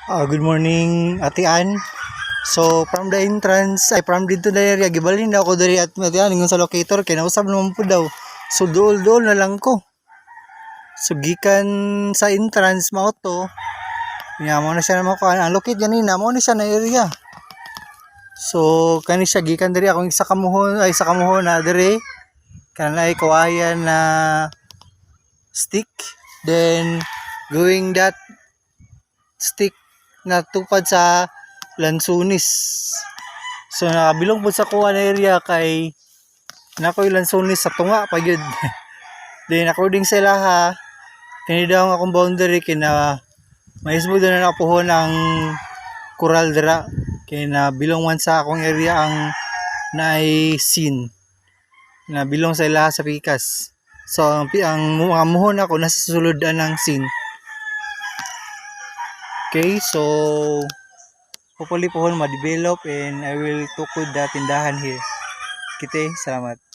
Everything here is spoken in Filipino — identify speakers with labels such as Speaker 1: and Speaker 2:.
Speaker 1: Good morning, Ate Ann. So, from the entrance, from dito na area, gibalin na ako dari at Ate Ann, sa locator, kinausap naman po daw. So, dool na lang ko. So, gikan sa entrance, mao to. Nga, mo na siya naman ko. Ang locate ganina, mo na siya na area. So, kani siya, gikan dari akong sa kamuhon na dari. Kanay kawayan na stick. Then, going that stick na tupad sa Lansunis. So nakabilong po sa kuha na area kay nakoy Lansunis sa tunga pa gyud. Then according sa ilaha, kini daw akong boundary kina maismo na napuhon ang coral dira kay na bilong man sa akong area ang naay scene na bilong sa ilaha sa Pikas. So ang muhon ako nasa suludan ng scene. Okay, so hopefully po ma-develop and I will tukod the tindahan here. Kite, salamat.